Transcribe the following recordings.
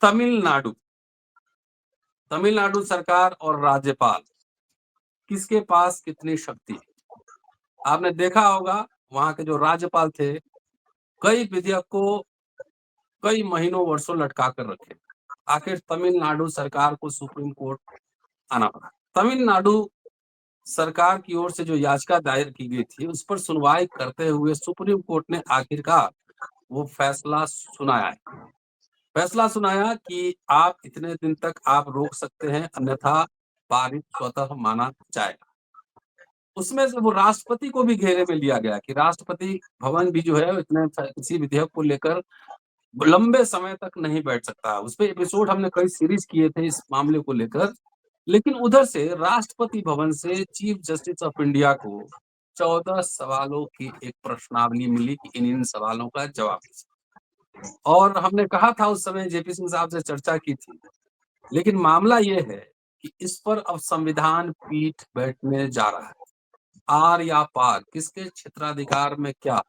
तमिलनाडु तमिलनाडु सरकार और राज्यपाल किसके पास कितनी शक्ति है? आपने देखा होगा वहां के जो राज्यपाल थे, कई विधेयक को कई महीनों वर्षों लटका कर रखे। आखिर तमिलनाडु सरकार को सुप्रीम कोर्ट आना पड़ा। तमिलनाडु सरकार की ओर से जो याचिका दायर की गई थी, उस पर सुनवाई करते हुए सुप्रीम कोर्ट ने आखिरकार वो फैसला सुनाया कि आप इतने दिन तक आप रोक सकते हैं, अन्यथा पारित स्वतः माना जाएगा। उसमें से वो राष्ट्रपति को भी घेरे में लिया गया कि राष्ट्रपति भवन भी जो है इतने किसी विधेयक को लेकर लंबे समय तक नहीं बैठ सकता। उस पे एपिसोड हमने कई सीरीज किए थे इस मामले को लेकर। लेकिन उधर से राष्ट्रपति भवन से चीफ जस्टिस ऑफ इंडिया को 14 सवालों की एक प्रश्नावली मिली कि इन सवालों का जवाब दीजिए। और हमने कहा था उस समय, जेपी सिंह साहब से चर्चा की थी। लेकिन मामला ये है कि इस पर अब संविधान पीठ बैठने जा रहा है। आर या पार, किसके क्षेत्राधिकार में क्या,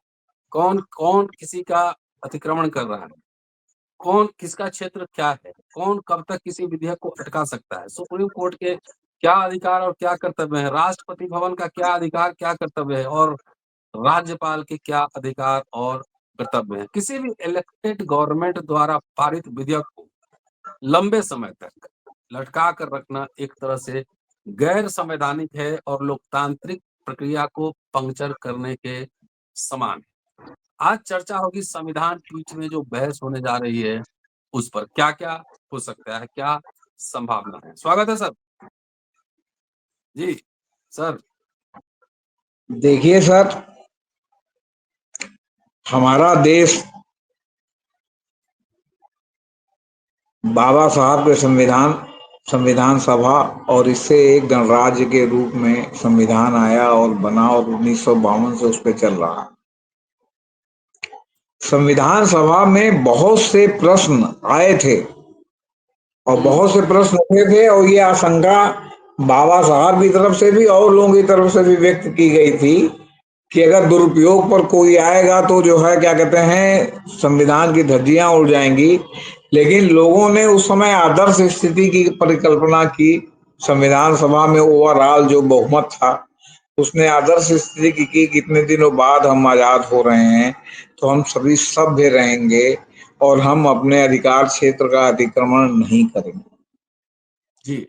कौन कौन किसी का अतिक्रमण कर रहा है, कौन किसका क्षेत्र क्या है, कौन कब तक किसी विधेयक को अटका सकता है, सुप्रीम कोर्ट के क्या अधिकार और क्या कर्तव्य है, राष्ट्रपति भवन का क्या अधिकार क्या कर्तव्य है, और राज्यपाल के क्या अधिकार और कर्तव्य है। किसी भी इलेक्टेड गवर्नमेंट द्वारा पारित विधेयक को लंबे समय तक लटका कर रखना एक तरह से गैर संवैधानिक है और लोकतांत्रिक प्रक्रिया को पंक्चर करने के समान है। आज चर्चा होगी संविधान पीठ में जो बहस होने जा रही है उस पर क्या क्या हो सकता है, क्या संभावना है। स्वागत है सर। जी सर। देखिए सर, हमारा देश बाबा साहब के संविधान सभा और इससे एक गणराज्य के रूप में संविधान आया और बना और 1952 से उस पर चल रहा है। संविधान सभा में बहुत से प्रश्न आए थे और बहुत से प्रश्न उठे थे और ये आशंका बाबा साहब की तरफ से भी और लोगों की तरफ से भी व्यक्त की गई थी कि अगर दुरुपयोग पर कोई आएगा तो जो है क्या कहते हैं, संविधान की धज्जियां उड़ जाएंगी। लेकिन लोगों ने उस समय आदर्श स्थिति की परिकल्पना की। संविधान सभा में ओवरऑल जो बहुमत था उसने आदर्श स्थिति की कितने दिनों बाद हम आजाद हो रहे हैं तो हम सभी सभ्य रहेंगे और हम अपने अधिकार क्षेत्र का अतिक्रमण नहीं करेंगे जी।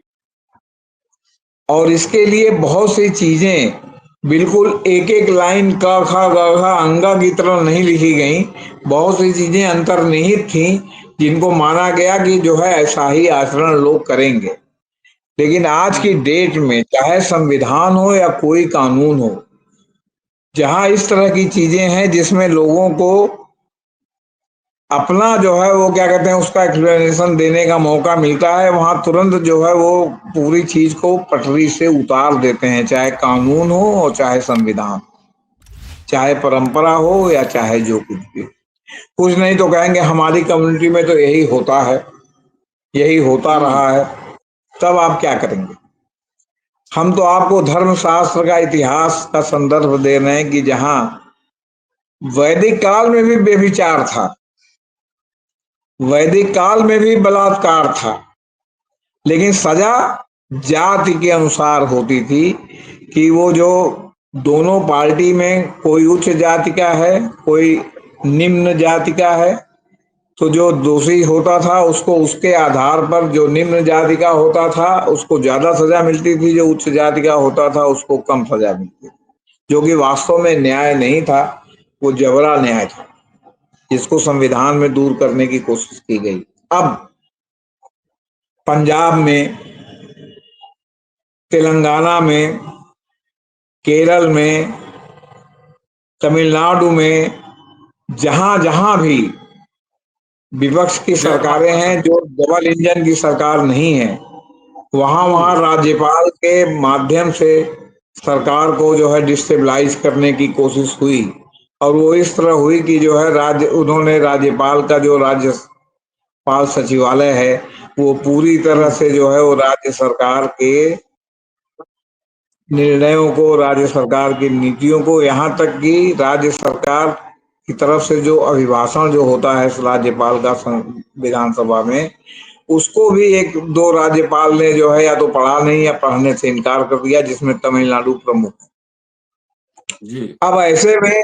और इसके लिए बहुत सी चीजें बिल्कुल एक एक लाइन क ख ग घ अंगा की तरह नहीं लिखी गई। बहुत सी चीजें अंतर्निहित थी जिनको माना गया कि जो है ऐसा ही आचरण लोग करेंगे। लेकिन आज की डेट में चाहे संविधान हो या कोई कानून हो, जहां इस तरह की चीजें हैं जिसमें लोगों को अपना जो है वो क्या कहते हैं उसका एक्सप्लेनेशन देने का मौका मिलता है, वहां तुरंत जो है वो पूरी चीज को पटरी से उतार देते हैं, चाहे कानून हो और चाहे संविधान, चाहे परंपरा हो या चाहे जो कुछ भी। कुछ नहीं तो कहेंगे हमारी कम्युनिटी में तो यही होता है, यही होता रहा है। तब आप क्या करेंगे? हम तो आपको धर्मशास्त्र का इतिहास का संदर्भ दे रहे हैं कि जहां वैदिक काल में भी व्यभिचार था, वैदिक काल में भी बलात्कार था, लेकिन सजा जाति के अनुसार होती थी कि वो जो दोनों पार्टी में कोई उच्च जाति का है कोई निम्न जाति का है, तो जो दोषी होता था उसको उसके आधार पर, जो निम्न जाति का होता था उसको ज्यादा सजा मिलती थी, जो उच्च जाति का होता था उसको कम सजा मिलती थी, जो कि वास्तव में न्याय नहीं था, वो जबरा न्याय था जिसको संविधान में दूर करने की कोशिश की गई। अब पंजाब में, तेलंगाना में, केरल में, तमिलनाडु में, जहां जहां भी विपक्ष की सरकारें हैं, जो डबल इंजन की सरकार नहीं है, वहां वहां राज्यपाल के माध्यम से सरकार को जो है डिस्टेबलाइज करने की कोशिश हुई और वो इस तरह हुई कि जो है उन्होंने राज्यपाल का जो राज्यपाल सचिवालय है वो पूरी तरह से जो है वो राज्य सरकार के निर्णयों को, राज्य सरकार की नीतियों को, यहाँ तक कि राज्य सरकार की तरफ से जो अभिभाषण जो होता है राज्यपाल का विधानसभा में, उसको भी एक दो राज्यपाल ने जो है या तो पढ़ा नहीं या पढ़ने से इनकार कर दिया, जिसमें तमिलनाडु प्रमुख है। जी। अब ऐसे में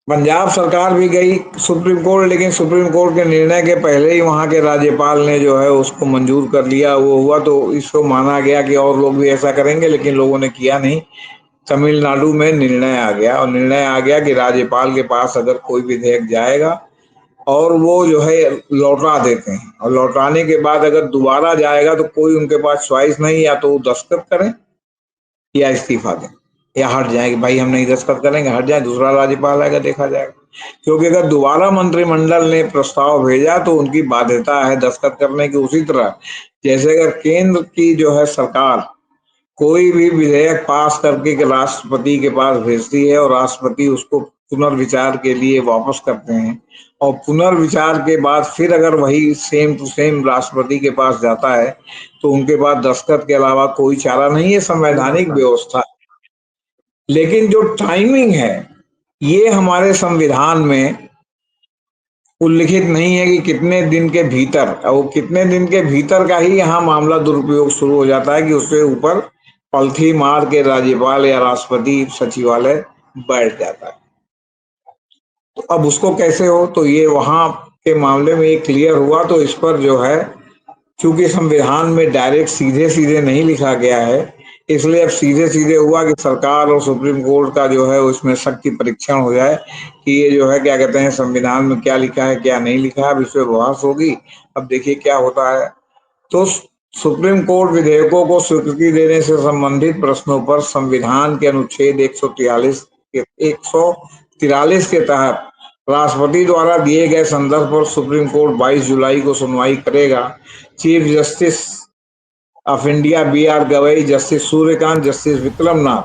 पंजाब सरकार भी गई सुप्रीम कोर्ट, लेकिन सुप्रीम कोर्ट के निर्णय के पहले ही वहां के राज्यपाल ने जो है उसको मंजूर कर लिया। वो हुआ तो इसको माना गया कि और लोग भी ऐसा करेंगे, लेकिन लोगों ने किया नहीं। तमिलनाडु में निर्णय आ गया, और निर्णय आ गया कि राज्यपाल के पास अगर कोई विधेयक जाएगा और वो जो है लौटा देते हैं, और लौटाने के बाद अगर दोबारा जाएगा तो कोई उनके पास चॉइस नहीं, या तो वो दस्तखत करें या इस्तीफा दें या हट जाए कि भाई हम नहीं दस्तखत करेंगे, हट जाए, दूसरा राज्यपाल आएगा, देखा जाएगा। क्योंकि अगर दोबारा मंत्रिमंडल ने प्रस्ताव भेजा तो उनकी बाध्यता है दस्तखत करने की। उसी तरह जैसे अगर केंद्र की जो है सरकार कोई भी विधेयक पास करके के राष्ट्रपति के पास भेजती है, और राष्ट्रपति उसको पुनर्विचार के लिए वापस करते हैं, और पुनर्विचार के बाद फिर अगर वही सेम टू सेम राष्ट्रपति के पास जाता है, तो उनके पास दस्तखत के अलावा कोई चारा नहीं है, नहीं संवैधानिक होता। व्यवस्था। लेकिन जो टाइमिंग है, ये हमारे संविधान में उल्लिखित नहीं है कि कितने दिन के भीतर, और वो कितने दिन के भीतर का ही यहाँ मामला दुरुपयोग शुरू हो जाता है कि उसके ऊपर पलथी मार के राज्यपाल या राष्ट्रपति सचिवालय बैठ जाता है। तो अब उसको कैसे हो, तो ये वहां के मामले में ये क्लियर हुआ। तो इस पर जो है, चूंकि संविधान में डायरेक्ट सीधे सीधे नहीं लिखा गया है, इसलिए अब सीधे सीधे हुआ कि सरकार और सुप्रीम कोर्ट का जो है उसमें शक्ति परीक्षण हो जाए कि ये जो है क्या कहते हैं संविधान में क्या लिखा है क्या नहीं लिखा है। अब इस पर बहस होगी। अब देखिए क्या होता है। तो सुप्रीम कोर्ट विधेयकों को स्वीकृति देने से संबंधित प्रश्नों पर संविधान के अनुच्छेद 143 के तहत राष्ट्रपति द्वारा दिए गए संदर्भ पर सुप्रीम कोर्ट 22 जुलाई को सुनवाई करेगा। Chief justice of India B R Gavai, justice Suryakant, justice Vikramnath,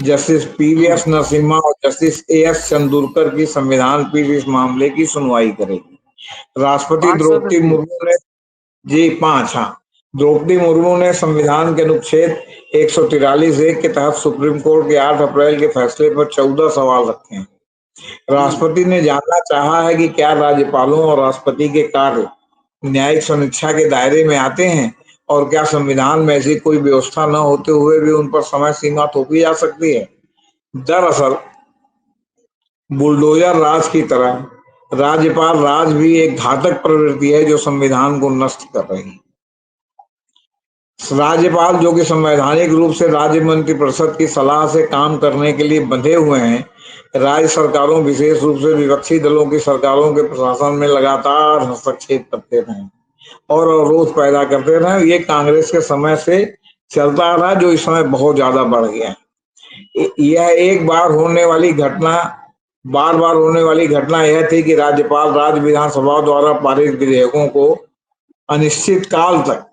justice PVS Narasimha और जस्टिस एएस चंदूरकर की संविधान पीठ इस मामले की सुनवाई करेगी। राष्ट्रपति 5 द्रौपदी सदस्य। मुर्मू ने जी 5, हाँ, द्रौपदी मुर्मू ने संविधान के अनुच्छेद 143(1) के तहत सुप्रीम कोर्ट के 8 अप्रैल के फैसले पर 14 सवाल रखे हैं। हुँ। राष्ट्रपति ने जानना चाहा है कि क्या राज्यपालों और राष्ट्रपति के कार्य न्यायिक समीक्षा के दायरे में आते हैं, और क्या संविधान में ऐसी कोई व्यवस्था न होते हुए भी उन पर समय सीमा थोपी जा सकती है। दरअसल बुलडोजर राज की तरह राज्यपाल राज भी एक घातक प्रवृत्ति है जो संविधान को नष्ट कर रही है। राज्यपाल जो कि संवैधानिक रूप से राज्य मंत्रिपरिषद की सलाह से काम करने के लिए बंधे हुए हैं, राज्य सरकारों विशेष रूप से विपक्षी दलों की सरकारों के प्रशासन में लगातार हस्तक्षेप करते रहे और अवरोध पैदा करते रहे। ये कांग्रेस के समय से चलता रहा, जो इस समय बहुत ज्यादा बढ़ गया है। यह एक बार होने वाली घटना, बार बार होने वाली घटना यह थी कि राज्यपाल राज्य विधानसभा द्वारा पारित विधेयकों को अनिश्चित काल तक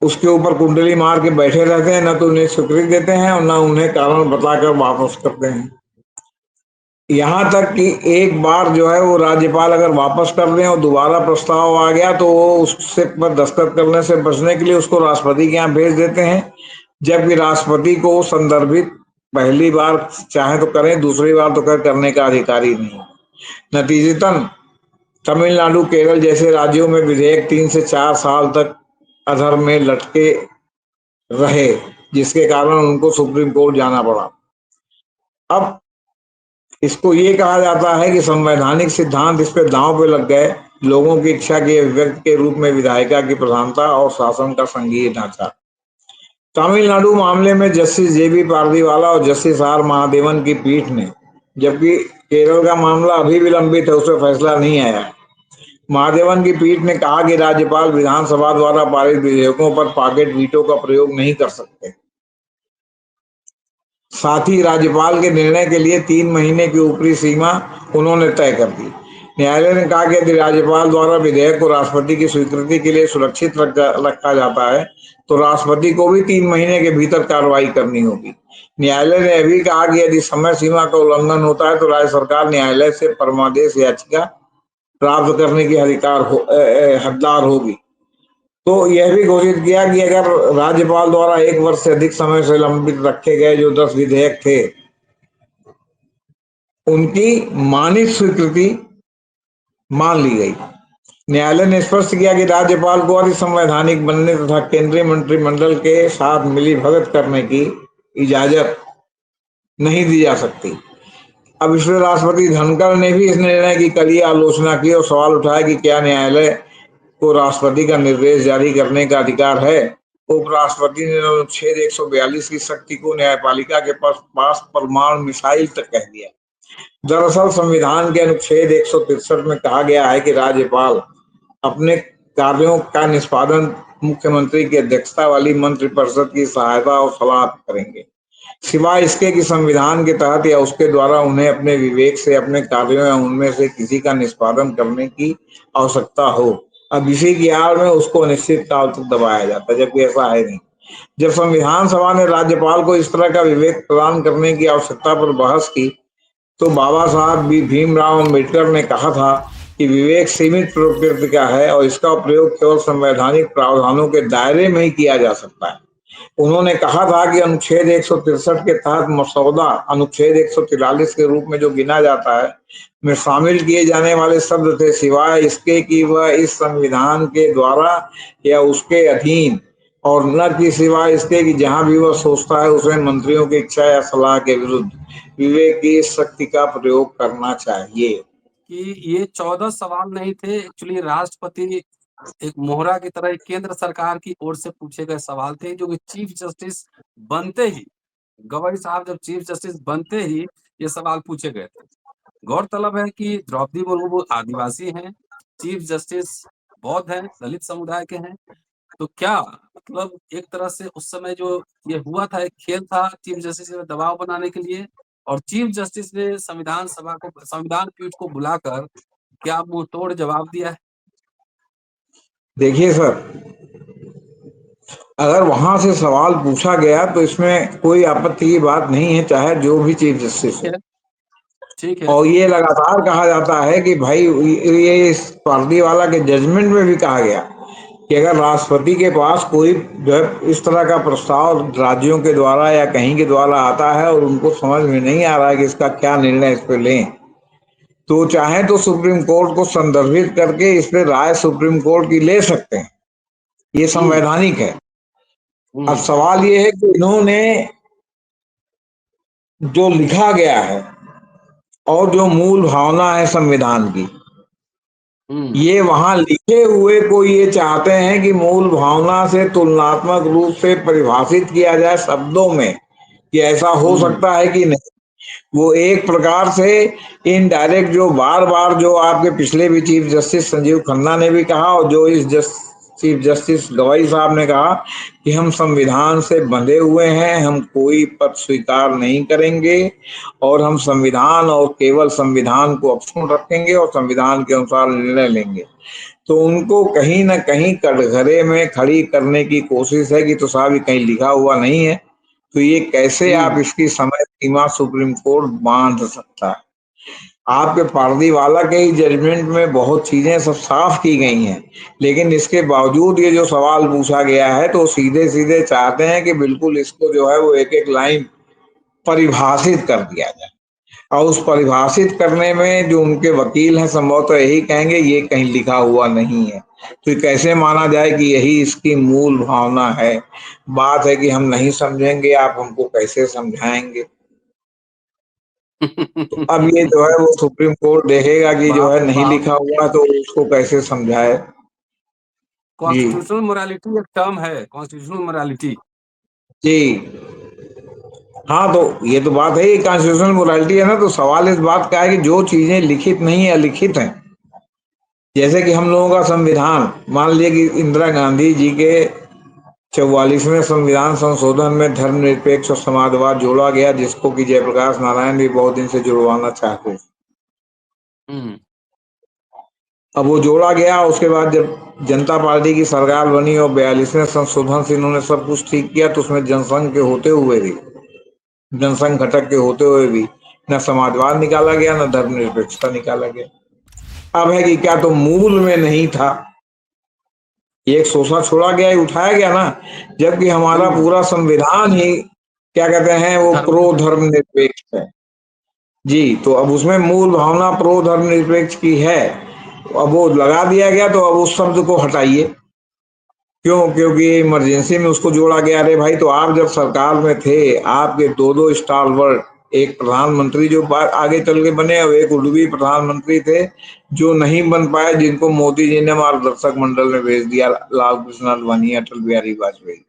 उसके ऊपर कुंडली मार के बैठे रहते हैं, न तो उन्हें स्वीकृति देते हैं और न उन्हें कारण बताकर वापस करते हैं। यहाँ तक कि एक बार जो है वो राज्यपाल अगर वापस कर दें और दोबारा प्रस्ताव आ गया तो वो उससे पर दस्तखत करने से बचने के लिए उसको राष्ट्रपति के यहाँ भेज देते हैं, जबकि राष्ट्रपति को संदर्भित पहली बार चाहे तो करें, दूसरी बार तो करने का अधिकारी नहीं। नतीजतन तमिलनाडु केरल जैसे राज्यों में विधेयक 3 से 4 साल तक अधर में लटके रहे, जिसके कारण उनको सुप्रीम कोर्ट जाना पड़ा। अब इसको ये कहा जाता है कि संवैधानिक सिद्धांत इस पे दांव पे लग गए। लोगों की इच्छा की अभिव्यक्ति के रूप में विधायिका की प्रधानता और शासन का संघीय ढांचा। तमिलनाडु मामले में जस्टिस जेबी पारदीवाला और जस्टिस आर महादेवन की पीठ ने, जबकि केरल का मामला अभी भी लंबित है, उस पर फैसला नहीं आया है। महादेवन की पीठ ने कहा कि राज्यपाल विधानसभा द्वारा पारित विधेयकों पर पॉकेट वीटो का प्रयोग नहीं कर सकते। साथ ही राज्यपाल के निर्णय के लिए 3 महीने की ऊपरी सीमा उन्होंने तय कर दी। न्यायालय ने कहा कि यदि राज्यपाल द्वारा विधेयक को राष्ट्रपति की स्वीकृति के लिए सुरक्षित रखा जाता है तो राष्ट्रपति को भी 3 महीने के भीतर कार्रवाई करनी होगी। न्यायालय ने यह भी कहा कि यदि समय सीमा का उल्लंघन होता है तो राज्य सरकार न्यायालय से परमादेश याचिका प्राप्त करने की हकदार होगी। तो यह भी घोषित किया कि अगर राज्यपाल द्वारा 1 वर्ष से अधिक समय से लंबित रखे गए जो 10 विधेयक थे, उनकी मानित स्वीकृति मान ली गई। न्यायालय ने स्पष्ट किया कि राज्यपाल को अधिसंवैधानिक बनने तथा केंद्रीय मंत्रिमंडल के साथ मिलीभगत करने की इजाजत नहीं दी जा सकती। अब इसमें राष्ट्रपति धनखड़ ने भी इस निर्णय की कड़ी आलोचना की और सवाल उठाया कि क्या न्यायालय को राष्ट्रपति का निर्देश जारी करने का अधिकार है। उपराष्ट्रपति ने अनुच्छेद 142 की शक्ति को न्यायपालिका के पास परमाणु मिसाइल तक कह दिया। दरअसल संविधान के अनुच्छेद 163 में कहा गया है कि राज्यपाल अपने कार्यों का निष्पादन मुख्यमंत्री की अध्यक्षता वाली मंत्रिपरिषद की सहायता और सलाह करेंगे, सिवाय इसके कि संविधान के तहत या उसके द्वारा उन्हें अपने विवेक से अपने कार्यों या उनमें से किसी का निष्पादन करने की आवश्यकता हो। अब इसी की आड़ में उसको अनिश्चित काल तक दबाया जाता है, जबकि ऐसा है नहीं। जब संविधान सभा ने राज्यपाल को इस तरह का विवेक प्रदान करने की आवश्यकता पर बहस की, तो बाबा साहब भीमराव अम्बेडकर ने कहा था कि विवेक सीमित प्रकृति का है और इसका प्रयोग केवल संवैधानिक प्रावधानों के दायरे में ही किया जा सकता है। उन्होंने कहा था कि अनुच्छेद 163 के तहत मसौदा अनुच्छेद 143 के रूप में जो गिना जाता है में शामिल किए जाने वाले शब्द थे, सिवाय इसके कि वह इस संविधान के द्वारा या उसके अधीन, और न कि सिवाय इसके कि जहां भी वह सोचता है उसे मंत्रियों की इच्छा या सलाह के विरुद्ध विवेक की इस शक्ति का प्रयोग करना चाहिए। कि ये 14 सवाल नहीं थे, एक्चुअली राष्ट्रपति एक मोहरा की तरह केंद्र सरकार की ओर से पूछे गए सवाल थे, जो कि चीफ जस्टिस बनते ही, गवाई साहब जब चीफ जस्टिस बनते ही ये सवाल पूछे गए थे। गौरतलब है कि द्रौपदी मुर्मू आदिवासी हैं, चीफ जस्टिस बौद्ध हैं, दलित समुदाय के हैं। तो क्या मतलब एक तरह से उस समय जो ये हुआ था, एक खेल था चीफ जस्टिस पे दबाव बनाने के लिए, और चीफ जस्टिस ने संविधान पीठ को बुलाकर क्या मुंह तोड़ जवाब दिया है। देखिए सर, अगर वहां से सवाल पूछा गया तो इसमें कोई आपत्ति की बात नहीं है, चाहे जो भी चीफ जस्टिस ठीक हो। है, ठीक है। और ये लगातार कहा जाता है कि भाई ये इस पारदीवाला के जजमेंट में भी कहा गया कि अगर राष्ट्रपति के पास कोई जो है इस तरह का प्रस्ताव राज्यों के द्वारा या कहीं के द्वारा आता है और उनको समझ में नहीं आ रहा है कि इसका क्या निर्णय इस पर लें, तो चाहे तो सुप्रीम कोर्ट को संदर्भित करके इस पर राय सुप्रीम कोर्ट की ले सकते हैं। ये हम्म संवैधानिक है। अब हम्म सवाल ये है कि इन्होंने जो लिखा गया है और जो मूल भावना है संविधान की, हम्म ये वहां लिखे हुए को ये चाहते हैं कि मूल भावना से तुलनात्मक रूप से परिभाषित किया जाए शब्दों में कि ऐसा हो हम्म सकता है कि नहीं। वो एक प्रकार से इनडायरेक्ट, जो बार बार जो आपके पिछले भी चीफ जस्टिस संजीव खन्ना ने भी कहा और जो इस चीफ जस्टिस गवाई साहब ने कहा कि हम संविधान से बंधे हुए हैं, हम कोई पद स्वीकार नहीं करेंगे और हम संविधान और केवल संविधान को अक्षुण्ण रखेंगे और संविधान के अनुसार निर्णय लेंगे। तो उनको कहीं ना कहीं कटघरे में खड़ी करने की कोशिश है कि तो साहब ये कहीं लिखा हुआ नहीं है, तो ये कैसे आप हम्म इसकी समय सीमा सुप्रीम कोर्ट बांध सकता है। आपके पारदीवाला के ही जजमेंट में बहुत चीजें सब साफ की गई हैं, लेकिन इसके बावजूद ये जो सवाल पूछा गया है तो सीधे सीधे चाहते हैं कि बिल्कुल इसको जो है वो एक एक लाइन परिभाषित कर दिया जाए। और उस परिभाषित करने में जो उनके वकील हैं संभवतः यही कहेंगे ये कहीं लिखा हुआ नहीं है, तो ये कैसे माना जाए कि यही इसकी मूल भावना है। बात है कि हम नहीं समझेंगे, आप हमको कैसे समझाएंगे। तो अब ये जो है वो सुप्रीम कोर्ट देखेगा कि जो बाप है रे नहीं बाप। लिखा हुआ तो उसको कैसे समझाए। जी। कॉन्स्टिट्यूशनल मोरालिटी एक टर्म है, कॉन्स्टिट्यूशनल मोरालिटी। जी। हाँ, तो ये तो बात है, कॉन्स्टिट्यूशनल मोरालिटी है ना, तो सवाल इस बात का है कि जो चीजें लिखित नहीं है अलिखित हैं, जैसे कि हम लोगों का संविधान, मान लीजिए कि इंदिरा गांधी जी के 44वें संविधान संशोधन में धर्मनिरपेक्ष और समाजवाद जोड़ा गया, जिसको कि जयप्रकाश नारायण भी बहुत दिन से जुड़वाना चाहते थे। हम्म अब वो जोड़ा गया, उसके बाद जब जनता पार्टी की सरकार बनी और 42वें संशोधन से इन्होंने सब कुछ ठीक किया, तो उसमें जनसंघ के होते हुए भी, जनसंघ घटक के होते हुए भी न समाजवाद निकाला गया न धर्मनिरपेक्षता निकाला गया। अब है कि क्या तो मूल में नहीं था, एक शोषा छोड़ा गया, उठाया गया ना, जबकि हमारा हम्म पूरा संविधान ही क्या कहते हैं वो धर्म प्रो निरपेक्ष। धर्मनिरपेक्ष है। जी, तो अब उसमें मूल भावना प्रो धर्मनिरपेक्ष की है, अब वो लगा दिया गया, तो अब उस शब्द को हटाइए। क्यों? क्योंकि इमरजेंसी में उसको जोड़ा गया। अरे भाई, तो आप जब सरकार में थे, आपके दो दो स्टालवर्ड, एक प्रधानमंत्री जो आगे चल के बने और एक उड़वी प्रधानमंत्री थे जो नहीं बन पाए, जिनको मोदी जी ने मार्गदर्शक मंडल में भेज दिया, लाल कृष्ण आडवाणी, अटल बिहारी वाजपेयी।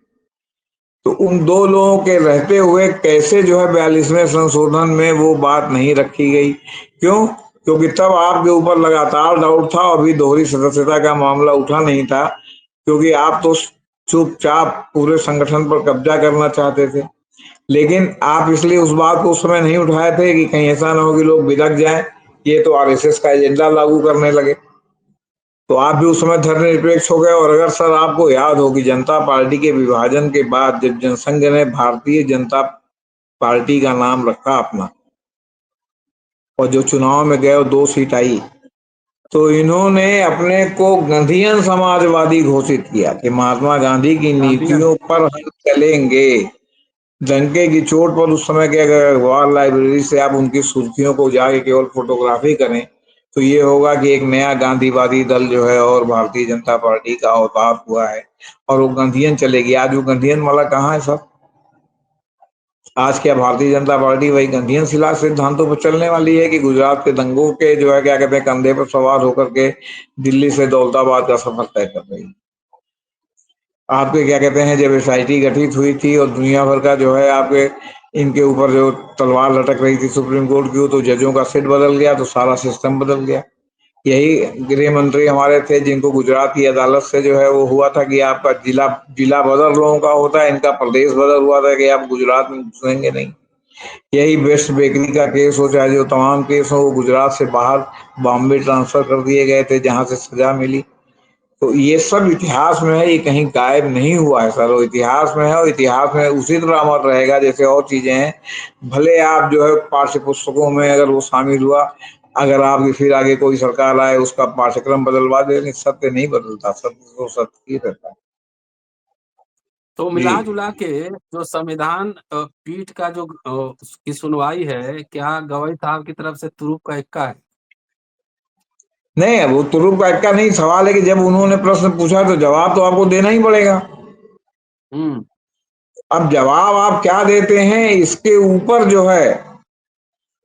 तो उन दो लोगों के रहते हुए कैसे जो है 42वें संशोधन में वो बात नहीं रखी गई? क्यों? क्योंकि तब आपके ऊपर लगातार डाउट था, अभी दोहरी सदस्यता का मामला उठा नहीं था, क्योंकि आप तो चुपचाप पूरे संगठन पर कब्जा करना चाहते थे। लेकिन आप इसलिए उस बात को उस समय नहीं उठाए थे कि कहीं ऐसा ना हो कि लोग बिदक जाएं, ये तो आरएसएस का एजेंडा लागू करने लगे। तो आप भी उस समय धर्मनिरपेक्ष हो गए। और अगर सर आपको याद हो कि जनता पार्टी के विभाजन के बाद जब जनसंघ ने भारतीय जनता पार्टी का नाम रखा अपना, और जो चुनाव में गए और 2 सीट आई, तो इन्होंने अपने को गांधीयन समाजवादी घोषित किया कि महात्मा गांधी की गांधीयन। नीतियों पर हम चलेंगे। डंके की चोट पर उस समय के अगर अखबार लाइब्रेरी से आप उनकी सुर्खियों को जाके केवल फोटोग्राफी करें, तो ये होगा कि एक नया गांधीवादी दल जो है और भारतीय जनता पार्टी का अवतार हुआ है, और वो गांधीयन चलेगी। आज वो गांधीयन वाला कहाँ है सब? आज क्या भारतीय जनता पार्टी वही गांधीयन शिला सिद्धांतों पर चलने वाली है कि गुजरात के दंगों के जो है क्या कहते हैं कंधे पर सवार होकर के दिल्ली से दौलताबाद का सफर तय कर रही है? आपके क्या कहते हैं, जब एसआईटी गठित हुई थी और दुनिया भर का जो है आपके इनके ऊपर जो तलवार लटक रही थी सुप्रीम कोर्ट की, तो जजों का सेट बदल गया, तो सारा सिस्टम बदल गया। यही गृह मंत्री हमारे थे जिनको गुजरात की अदालत से जो है वो हुआ था कि आपका जिला जिला बदल लोगों का होता है, इनका प्रदेश बदल हुआ था कि आप गुजरात में घुसेंगे नहीं। यही बेस्ट बेकरी का केस हो, चाहे जो तमाम केस हो, वो गुजरात से बाहर बॉम्बे ट्रांसफर कर दिए गए थे जहां से सजा मिली। तो ये सब इतिहास में है, ये कहीं गायब नहीं हुआ है सर, वो इतिहास में है, और इतिहास में उसी तरह अमर रहेगा जैसे और चीजें हैं। भले आप जो है पाठ्य पुस्तकों में अगर वो शामिल हुआ, अगर आपकी फिर आगे कोई सरकार आए उसका पाठ्यक्रम बदलवा दे, लेकिन सत्य नहीं बदलता, सत्य तो सत्य ही रहता है। तो जी मिला जुला के जो संविधान पीठ का जो उसकी सुनवाई है, क्या गवई साहब की तरफ से तुरुप का इक्का है? नहीं, वो तुरुप का इक्का नहीं, सवाल है कि जब उन्होंने प्रश्न पूछा तो जवाब तो आपको देना ही पड़ेगा। हम्म। अब जवाब आप क्या देते हैं इसके ऊपर जो है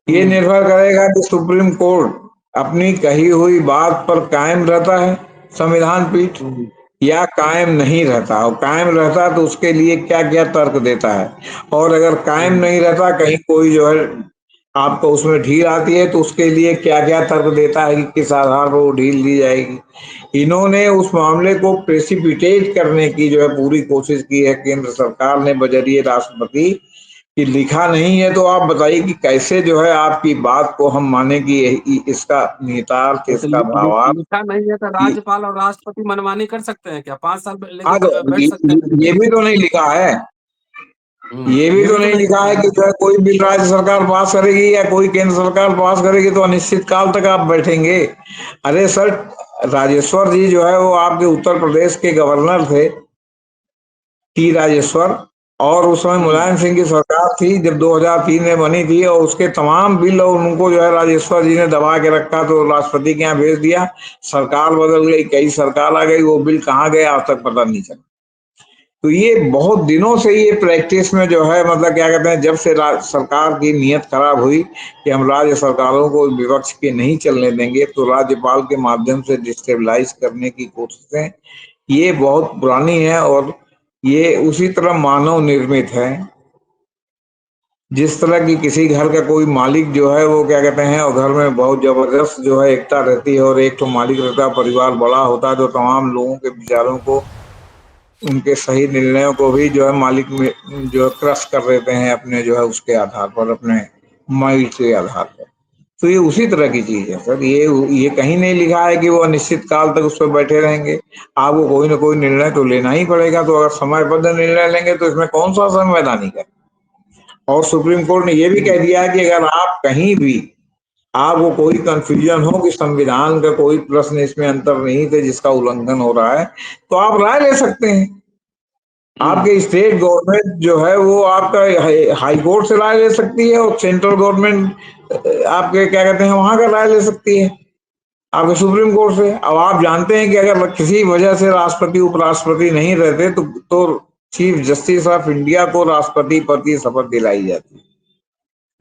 ये हम्म। निर्भर करेगा कि सुप्रीम कोर्ट अपनी कही हुई बात पर कायम रहता है, संविधान पीठ, हम्म। या कायम नहीं रहता। और कायम रहता है तो उसके लिए क्या क्या तर्क देता है, और अगर कायम हम्म। नहीं रहता, कहीं कोई जो है आपको उसमें ढील आती है, तो उसके लिए क्या क्या तर्क देता है कि किस आधार पर वो ढील दी जाएगी। इन्होंने उस मामले को प्रेसिपिटेट करने की जो है पूरी कोशिश की है केंद्र सरकार ने बजरिए राष्ट्रपति, कि लिखा नहीं है, तो आप बताइए कि कैसे जो है आपकी बात को हम माने कि इसका निहितार्थ, तो इसका भावार्थ। लिखा नहीं है तो राज्यपाल और राष्ट्रपति मनमानी कर सकते हैं क्या? 5 साल लेके हाँ, तो बैठ सकते हैं कहीं पे? ये भी तो नहीं लिखा है, ये भी ये तो भी तो नहीं नहीं लिखा लिखा है है। कि जो है कोई बिल राज्य सरकार पास करेगी या कोई केंद्र सरकार पास करेगी तो अनिश्चित काल तक आप बैठेंगे। अरे सर, राजेश्वर जी जो है वो आपके उत्तर प्रदेश के गवर्नर थे, टी राजेश्वर। और उस समय हम्म। मुलायम सिंह की सरकार थी जब 2003 में बनी थी, और उसके तमाम बिल और उनको जो है राजेश्वर जी ने दबा के रखा, तो राष्ट्रपति के यहाँ भेज दिया। सरकार बदल गई, कई सरकार आ गई, वो बिल कहाँ गए आज तक पता नहीं चला। तो ये बहुत दिनों से ये प्रैक्टिस में जो है, मतलब क्या कहते हैं, जब से सरकार की नीयत खराब हुई कि हम राज्य सरकारों को विपक्ष के नहीं चलने देंगे, तो राज्यपाल के माध्यम से डिस्टेबलाइज करने की कोशिशें ये बहुत पुरानी है, और ये उसी तरह मानव निर्मित है। जिस तरह की किसी घर का कोई मालिक जो है वो क्या कहते हैं, और घर में बहुत जबरदस्त जो है एकता रहती है, और एक तो मालिक रहता है, परिवार बड़ा होता है, तो तमाम लोगों के विचारों को, उनके सही निर्णयों को भी जो है मालिक में जो है क्रश कर देते हैं अपने जो है उसके आधार पर, अपने माइट के आधार पर। तो ये उसी तरह की चीज है सर, ये कहीं नहीं लिखा है कि वो अनिश्चित काल तक उस पर बैठे रहेंगे। आपको कोई ना कोई निर्णय तो लेना ही पड़ेगा, तो अगर समयबद्ध निर्णय लेंगे तो इसमें कौन सा संवैधानिक है? और सुप्रीम कोर्ट ने यह भी हम्म। कह दिया है कि अगर आप कहीं भी आपको कोई कंफ्यूजन हो कि संविधान का कोई प्रश्न इसमें अंतर नहीं थे जिसका उल्लंघन हो रहा है, तो आप राय ले सकते हैं। हम्म। आपके स्टेट गवर्नमेंट जो है वो आपका हाई कोर्ट से राय ले सकती है, और सेंट्रल गवर्नमेंट आपके क्या कहते हैं वहां का राय ले सकती है, आपके सुप्रीम कोर्ट से। अब आप जानते हैं कि अगर किसी वजह से राष्ट्रपति उपराष्ट्रपति नहीं रहते तो चीफ जस्टिस ऑफ इंडिया को राष्ट्रपति पद की शपथ दिलाई जाती,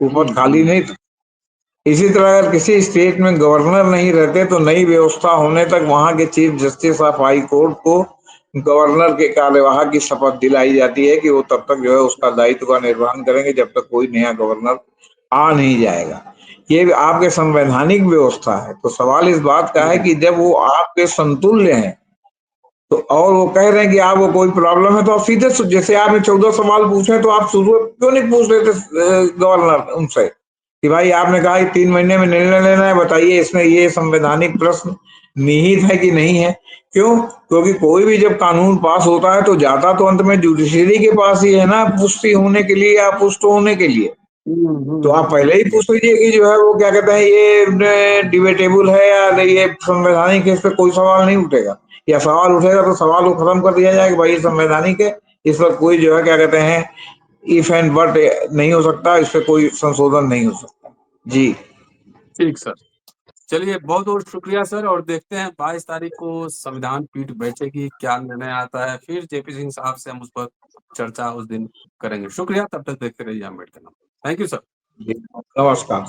वो पद खाली नहीं था। इसी तरह अगर किसी स्टेट में गवर्नर नहीं रहते तो नई व्यवस्था होने तक वहां के chief justice of high court को गवर्नर के कार्यवाहक की शपथ दिलाई जाती है कि वो तब तक जो है उसका दायित्व का निर्वहन करेंगे जब तक कोई नया गवर्नर आ नहीं जाएगा। ये भी आपके संवैधानिक व्यवस्था है। तो सवाल इस बात का है कि जब वो आपके समतुल्य हैं तो और वो कह रहे हैं कि आपको कोई प्रॉब्लम है तो आप सीधे जैसे आपने 14 सवाल पूछे तो आप शुरू क्यों नहीं पूछ रहे थे गवर्नर उनसे कि भाई आपने कहा कि 3 महीने में निर्णय लेना है, बताइए इसमें ये संवैधानिक प्रश्न निहित है कि नहीं है। क्यों? क्योंकि कोई भी जब कानून पास होता है तो जाता तो अंत में जुडिशरी के पास ही है ना, पुष्टि होने के लिए या पुष्ट होने के लिए। तो आप पहले ही पूछ लीजिए कि जो है वो क्या कहते हैं ये डिबेटेबल है या ये संवैधानिक है, इस पर कोई सवाल नहीं उठेगा। या सवाल उठेगा तो सवाल को खत्म कर दिया जाएगा, भाई संवैधानिक है, इस पर कोई जो है क्या कहते हैं इफ एंड बट नहीं हो सकता, इस पर कोई संशोधन नहीं हो सकता। जी ठीक सर, चलिए बहुत बहुत शुक्रिया सर, और देखते हैं 22 तारीख को संविधान पीठ बैठेगी, क्या निर्णय आता है, फिर जेपी सिंह साहब से हम उस पर चर्चा उस दिन करेंगे। शुक्रिया, तब तक देखते रहिए अम्बेडकर। Thank you sir. नमस्कार।